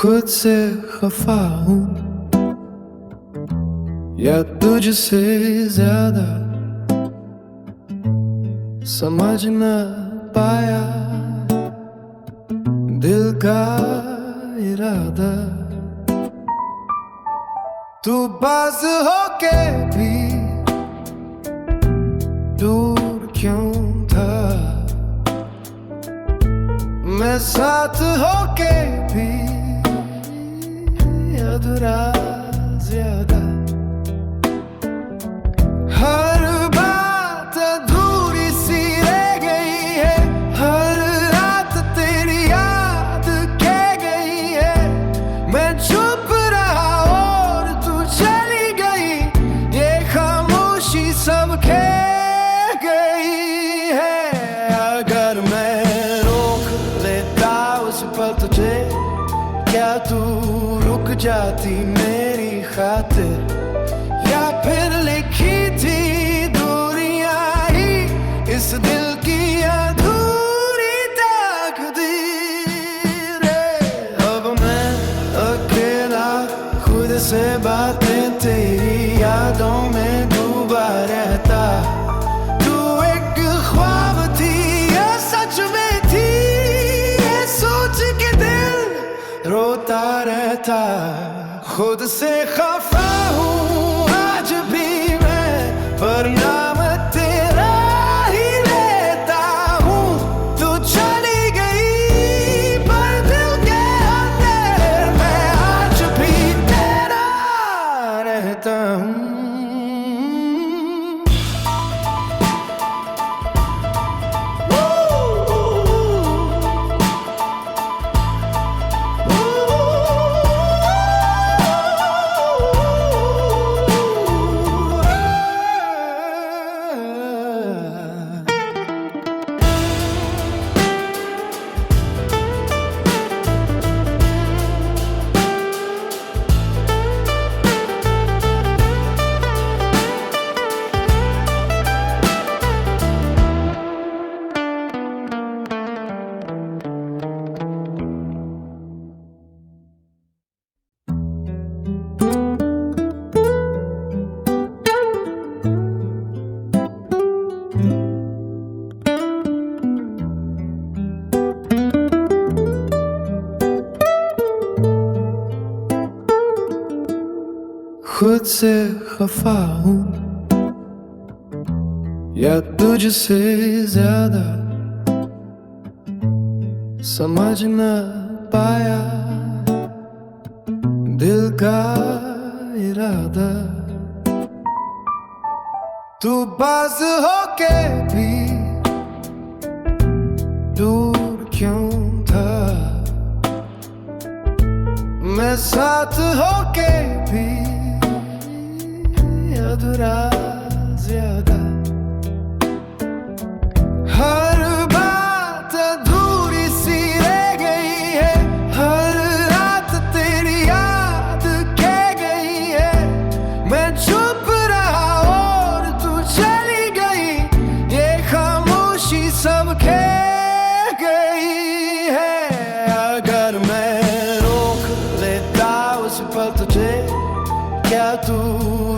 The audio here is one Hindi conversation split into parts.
खुद से खफा हूँ या तुझसे ज्यादा, समझ न पाया दिल का इरादा। तू पास होके भी दूर क्यों था, मैं साथ होके भी अधूरा ज्यादा। हर बात अधूरी सी रह गई है, हर रात तेरी याद कह गई है। मैं चुप रहा और तू चली गई, ये खामोशी सब कह गई है। अगर मैं रोक लेता उस पल तुझे, क्या तू रुक जाती मेरी खातिर, या फिर लिखी थी दूरियां ही इस दिल की अधूरी तकदीर। अब मैं अकेला खुद से बातें तेरी यादों में डूबा रहता। तू एक ख्वाब थी या सच में थी, ये सोच के दिल रोता रहता। खुद से खफा हूँ आज भी मैं, पर नाम तेरा ही लेता हूँ। तू चली गई पर दिल के अंदर मैं आज भी तेरा रहता हूँ। खुद से खफा हूँ या तुझसे ज्यादा, समझ न पाया दिल का इरादा। तू पास होके भी दूर क्यों था, मैं साथ होके भी अधूरा ज्यादा। हर बात अधूरी सी रह गई है, हर रात तेरी याद कह गई है। मैं चुप रहा और तू चली गई, ये खामोशी सब कह गई है। अगर मैं रोक लेता उस पल तुझे, क्या तू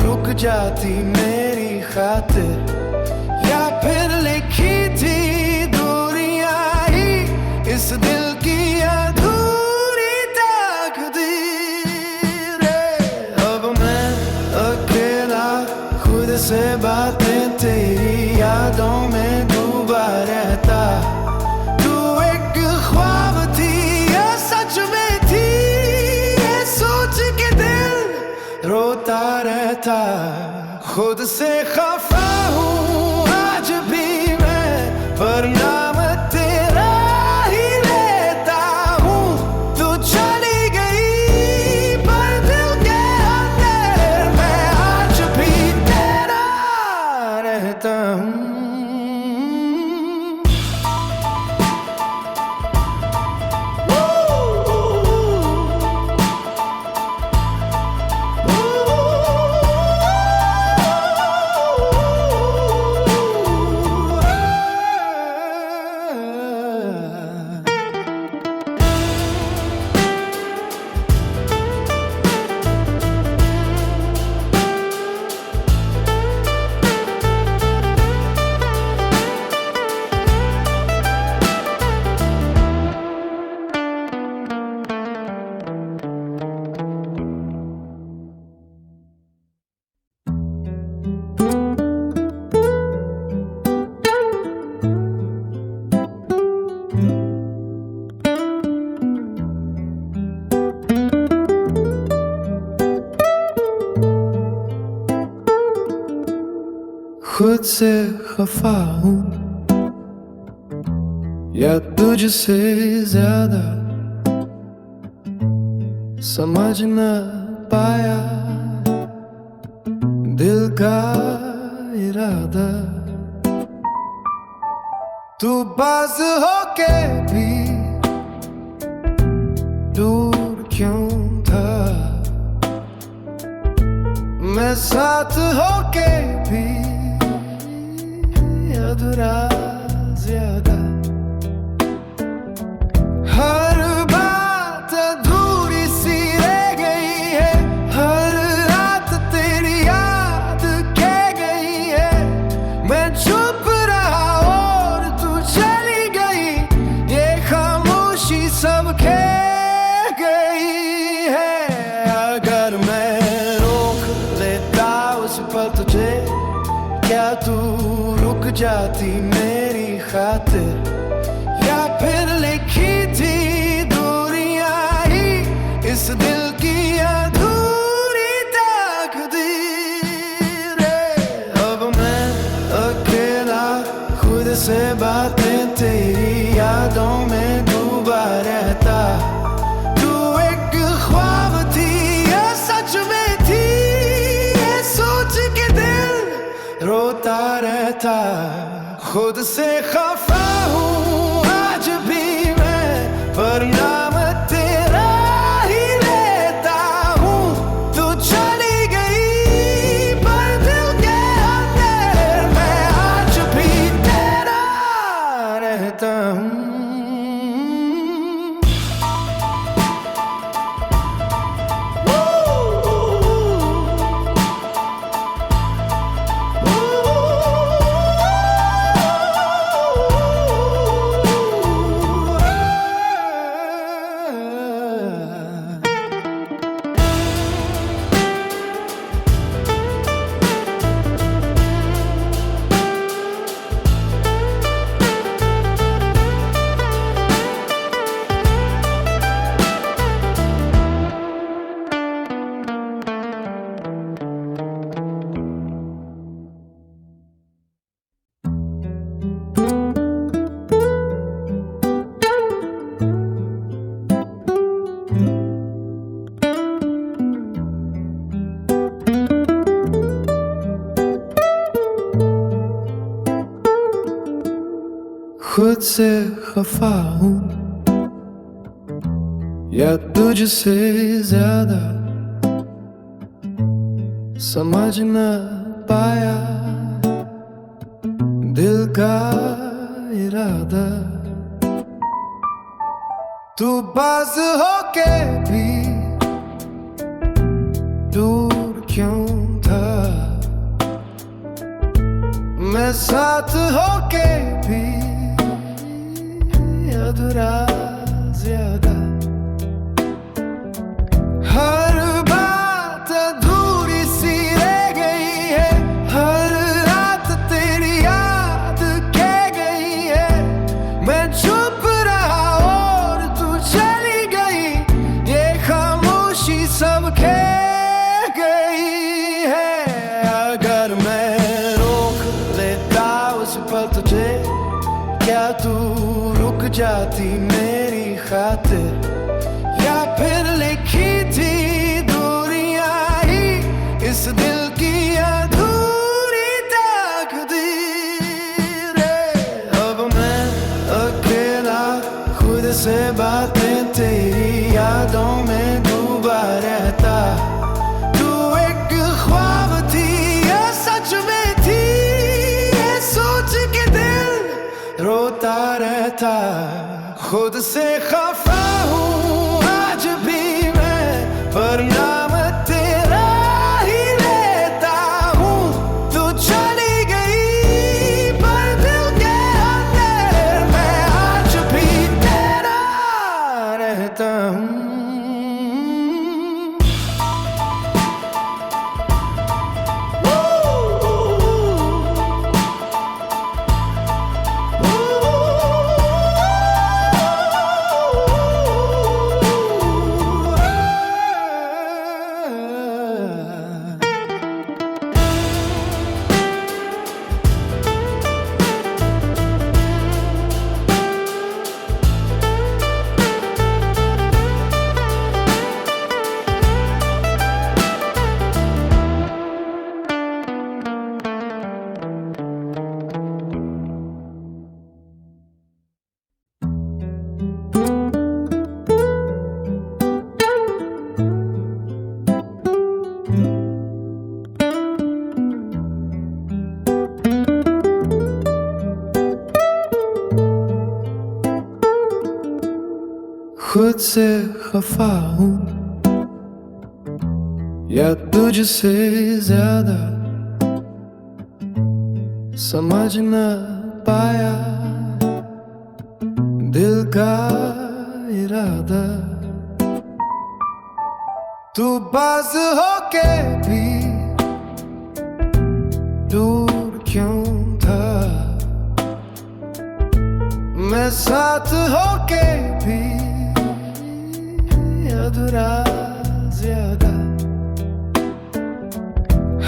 रुक जाती मेरी खातिर, या फिर लिखी थी दूरियां ही इस दिल की अधूरी तकदीर। अब मैं अकेला खुद से बातें तेरी यादों में डूबा रहता। तू एक ख्वाब थी या सच में थी, ये सोच के दिल रोता रहता। खुद से खफा हूँ आज भी मैं, पर नाम तेरा ही लेता हूँ। तू चली गई पर दिल के अंदर मैं आज भी तेरा रहता हूँ। से खफा हूँ या तुझसे ज्यादा, समझ न पाया दिल का इरादा। तू पास होके भी दूर क्यों था, मैं साथ होके भी अधूरा ज्यादा। हर बात अधूरी सी रह गई है, हर रात तेरी याद कह गई है। मैं चुप रहा और तू चली गई, ये खामोशी सब कह गई है। अगर मैं रोक लेता उस पल तुझे, क्या तू रुक जाती मेरी खातिर, या फिर लिखी थी दूरियां ही इस दिल की अधूरी तकदीर है। अब मैं अकेला खुद से बातें तेरी यादों में डूबा रहता। तू एक ख्वाब थी या सच में थी, ये सोच के दिल रोता रहता। खुद से खफा हूँ आज भी मैं, पर नाम तेरा ही लेता हूँ। तू चली गई पर दिल के अंदर मैं आज भी तेरा रहता हूँ। खुद से खफा हूँ या तुझसे ज्यादा, समझ न पाया दिल का इरादा। तू पास होके भी दूर क्यों था, मैं साथ होके भी अधूरा ज्यादा। हर बात अधूरी सी रह गई है, हर रात तेरी याद कह गई है। मैं चुप रहा और तू चली गई, ये खामोशी सब कह गई है। अगर मैं रोक लेता उस पल तुझे, क्या तू रुक जाती मेरी खातिर, या फिर लिखी थी दूरियां ही इस दिल की अधूरी तकदीर है। अब मैं अकेला खुद से बातें तेरी यादों में डूबा रहता। तू एक ख्वाब थी या सच में थी, ये सोच के दिल रोता रहता। खुद से खफा हूँ आज भी मैं, पर नाम तेरा ही लेता हूँ। तू चली गई पर दिल के अंदर मैं आज भी तेरा रहता हूँ। खुद से खफा हूँ या तुझसे ज्यादा समझ न पाया दिल का इरादा। तू पास होके भी दूर क्यों था, मैं साथ होके भी अधूरा ज्यादा।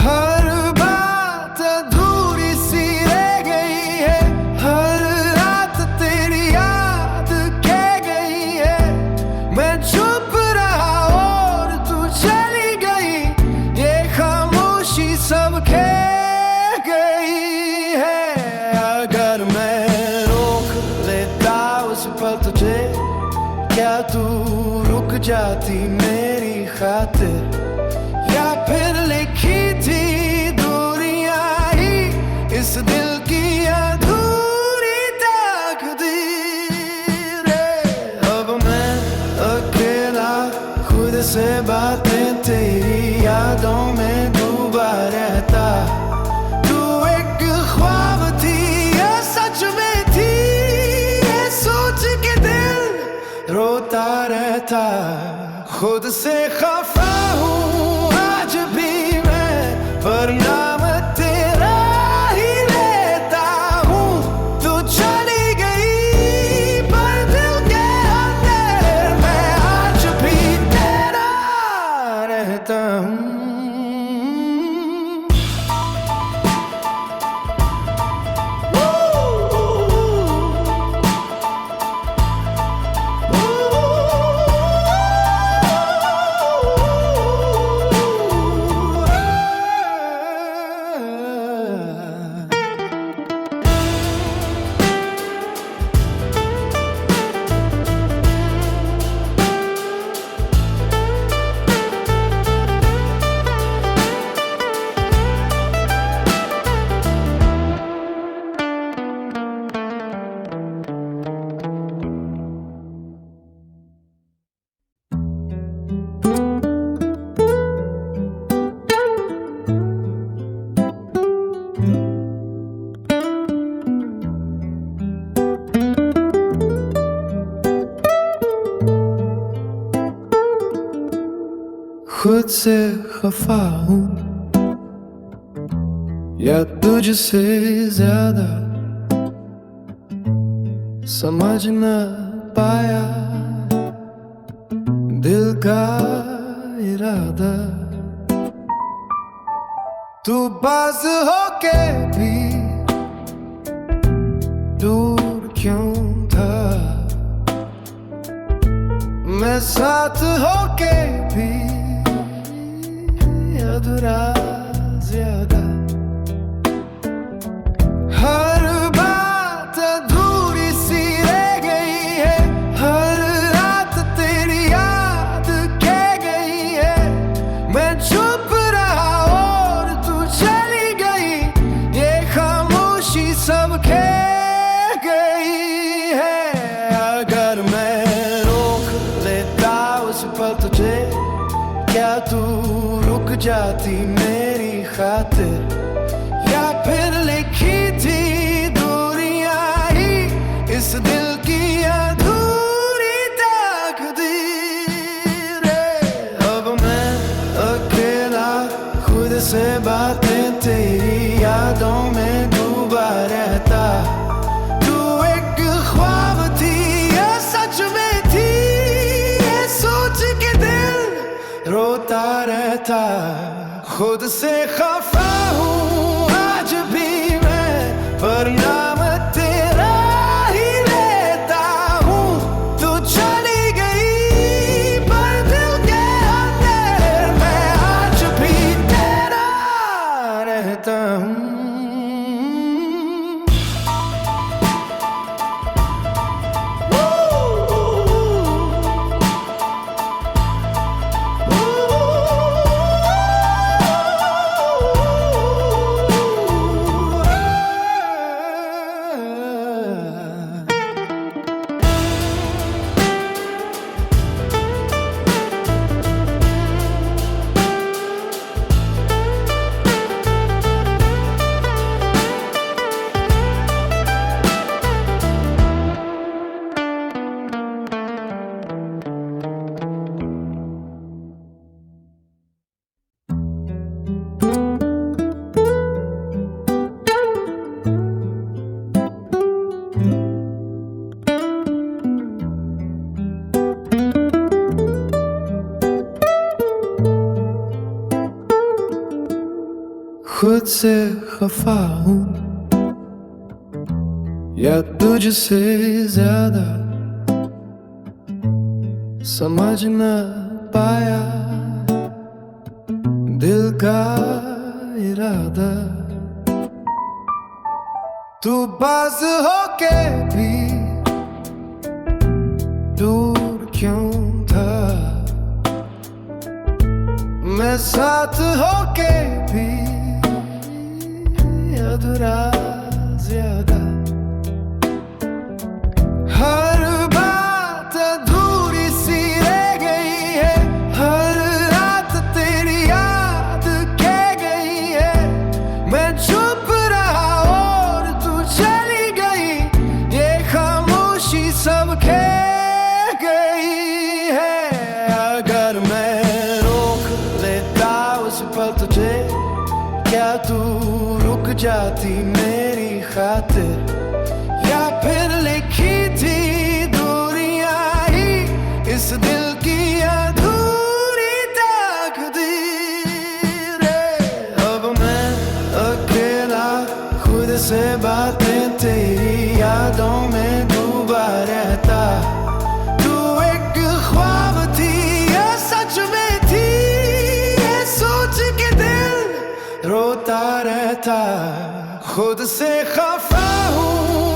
हर बात अधूरी सी रह गई है, हर रात तेरी याद कह गई है। मैं चुप रहा और तू चली गई, ये खामोशी सब कह गई है। अगर मैं रोक लेता उस पल तुझे, क्या तू रुक जाती मेरी खातिर, या फिर लिखी थी दूरियां ही इस दिल की अधूरी तकदीर है। अब मैं अकेला खुद से बातें तेरी यादों में डूबा रहता। तू एक ख्वाब थी या सच में थी, ये सोच के दिल रोता रहता। खुद से खफा हूँ आज भी मैं, पर नाम तेरा ही लेता हूँ। तू चली गई पर दिल के अंदर मैं आज भी तेरा रहता हूँ। खुद से खफा हूँ या तुझसे ज्यादा समझ न पाया दिल का इरादा। तू पास होके भी दूर क्यों था, मैं साथ होके भी अधूरा ज्यादा। हर बात अधूरी सी रह गई है, हर रात तेरी याद कह गई है। मैं चुप रहा और तू चली गई, ये खामोशी सब कह गई है। अगर मैं रोक लेता उस पल तुझे, क्या तू रुक जाती मेरी खातिर, या फिर लिखी थी दूरियां ही इस दिल की अधूरी तकदीर है। अब मैं अकेला खुद से बातें तेरी यादों में डूबा रहता। तू एक ख्वाब थी या सच में थी, ये सोच के दिल रोता रहता। खुद से खफा हूँ आज भी मैं, पर नाम तेरा ही लेता हूँ। तू चली गई पर दिल के अंदर मैं आज भी तेरा रहता हूँ। खुद से खफा हूँ या तुझसे ज्यादा समझ न पाया दिल का इरादा। तू पास होके भी दूर क्यों था, मैं साथ होके भी अधूरा ज्यादा। हर बात अधूरी सी रह गई है, हर रात तेरी याद कह गई है। मैं चुप रहा और तू चली गई, ये खामोशी सब कह गई है। अगर मैं रोक लेता उस पल तुझे, क्या तू रुक जाती मेरी खातिर, या फिर लिखी थी दूरियां ही इस दिल की अधूरी तकदीर है। अब मैं अकेला खुद से बातें तेरी यादों में डूबा रहता। तू एक ख्वाब थी या सच में थी, ये सोच के दिल रोता रहता। खुद से खफा हूँ